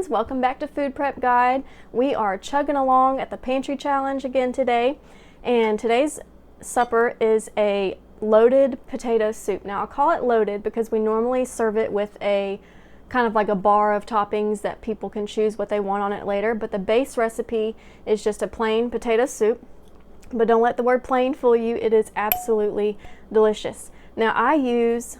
guys, welcome back to Food Prep Guide. We are chugging along at the Pantry Challenge again today, and today's supper is a loaded potato soup. Now I'll call it loaded because we normally serve it with a kind of like a bar of toppings that people can choose what they want on it later, but the base recipe is just a plain potato soup. But don't let the word plain fool you, it is absolutely delicious. Now I use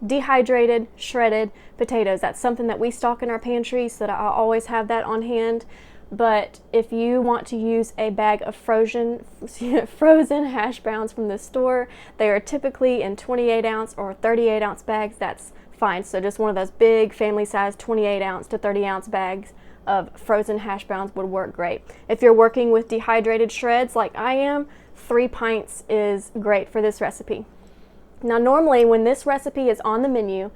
dehydrated, shredded potatoes. That's something that we stock in our pantry, so that I always have that on hand. But if you want to use a bag of frozen hash browns from the store, they are typically in 28 ounce or 38 ounce bags. That's fine. So just one of those big family size 28 ounce to 30 ounce bags of frozen hash browns would work great. If you're working with dehydrated shreds like I am, 3 pints is great for this recipe. Now normally when this recipe is on the menu,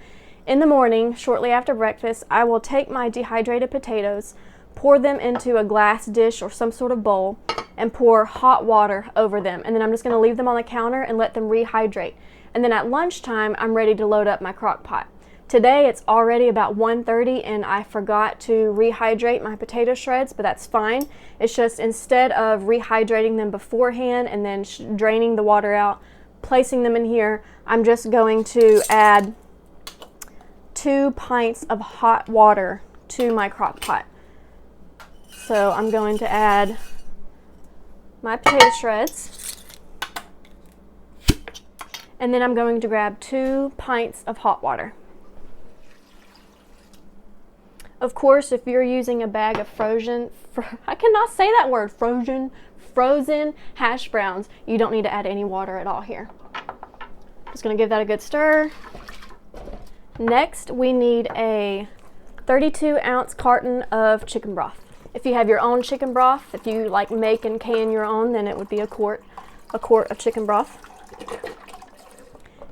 in the morning, shortly after breakfast, I will take my dehydrated potatoes, pour them into a glass dish or some sort of bowl, and pour hot water over them. And then I'm just going to leave them on the counter and let them rehydrate. And then at lunchtime, I'm ready to load up my crock pot. Today it's already about 1:30 and I forgot to rehydrate my potato shreds, but that's fine. It's just instead of rehydrating them beforehand and then draining the water out, placing them in here, I'm just going to add 2 pints of hot water to my crock pot. So I'm going to add my potato shreds, and then I'm going to grab 2 pints of hot water. Of course, if you're using a bag of I cannot say that word, frozen hash browns, you don't need to add any water at all here. Just going to give that a good stir. Next, we need a 32 ounce carton of chicken broth. If you have your own chicken broth, if you like make and can your own, then it would be a quart of chicken broth.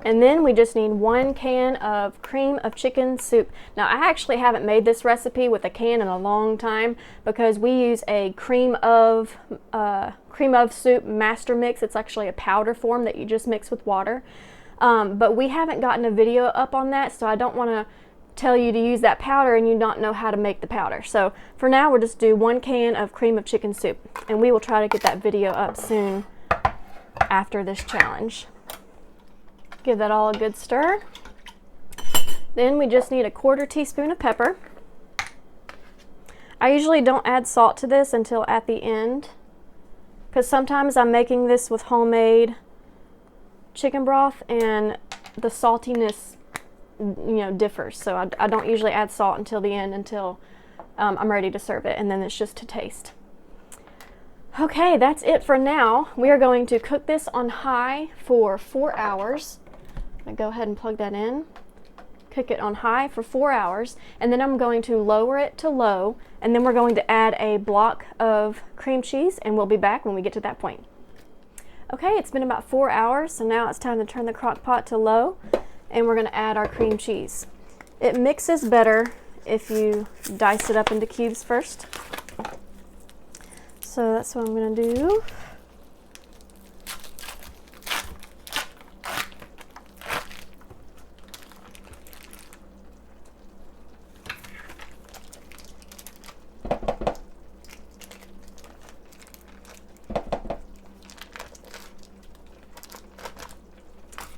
And then we just need 1 can of cream of chicken soup. Now I actually haven't made this recipe with a can in a long time because we use a cream of soup master mix. It's actually a powder form that you just mix with water. But we haven't gotten a video up on that, so I don't want to tell you to use that powder and you not know how to make the powder. So for now we'll just do 1 can of cream of chicken soup, and we will try to get that video up soon after this challenge. Give that all a good stir. Then we just need a 1/4 teaspoon of pepper. I usually don't add salt to this until at the end, because sometimes I'm making this with homemade chicken broth and the saltiness differs, so I don't usually add salt until the end, until I'm ready to serve it, and then it's just to taste. Okay, that's it for now. We are going to cook this on high for 4 hours. I'm going to go ahead and plug that in. Cook it on high for 4 hours, and then I'm going to lower it to low, and then we're going to add a block of cream cheese, and we'll be back when we get to that point. Okay, it's been about 4 hours, so now it's time to turn the crock pot to low, and we're going to add our cream cheese. It mixes better if you dice it up into cubes first. So that's what I'm going to do.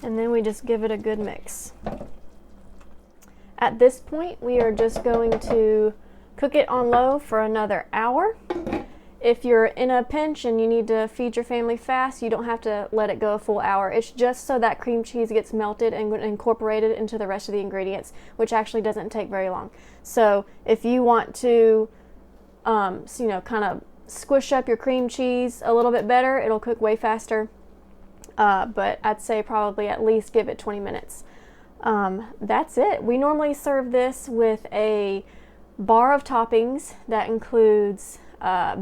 And then we just give it a good mix. At this point, we are just going to cook it on low for another hour. If you're in a pinch and you need to feed your family fast, you don't have to let it go a full hour. It's just so that cream cheese gets melted and incorporated into the rest of the ingredients, which actually doesn't take very long. So if you want to, kind of squish up your cream cheese a little bit better, it'll cook way faster. But I'd say probably at least give it 20 minutes. That's it. We normally serve this with a bar of toppings that includes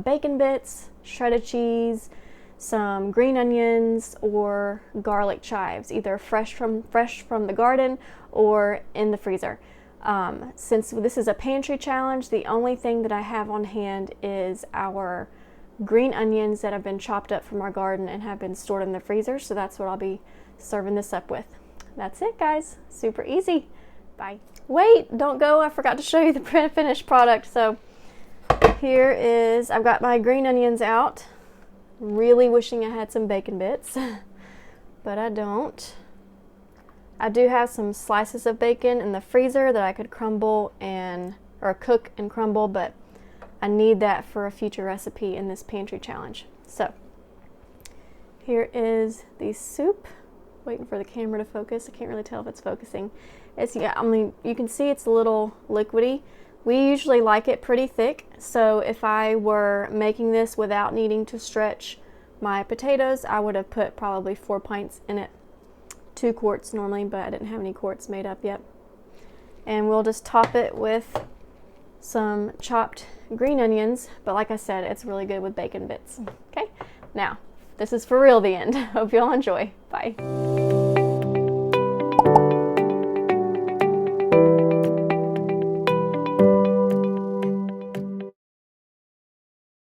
bacon bits, shredded cheese, some green onions, or garlic chives, either fresh from the garden or in the freezer. Since this is a pantry challenge, the only thing that I have on hand is our green onions that have been chopped up from our garden and have been stored in the freezer, so that's what I'll be serving this up with. That's it, guys. Super easy. Bye. Wait, don't go. I forgot to show you the finished product. So here is, I've got my green onions out. Really wishing I had some bacon bits, but I don't. I do have some slices of bacon in the freezer that I could crumble or cook and crumble, but I need that for a future recipe in this pantry challenge. So here is the soup. Waiting for the camera to focus. I can't really tell if it's focusing. You can see it's a little liquidy. We usually like it pretty thick, so if I were making this without needing to stretch my potatoes, I would have put probably 4 pints in it. 2 quarts normally, but I didn't have any quarts made up yet. And we'll just top it with some chopped green onions, but like I said, it's really good with bacon bits. Okay, now this is for real the end. Hope you all enjoy. Bye.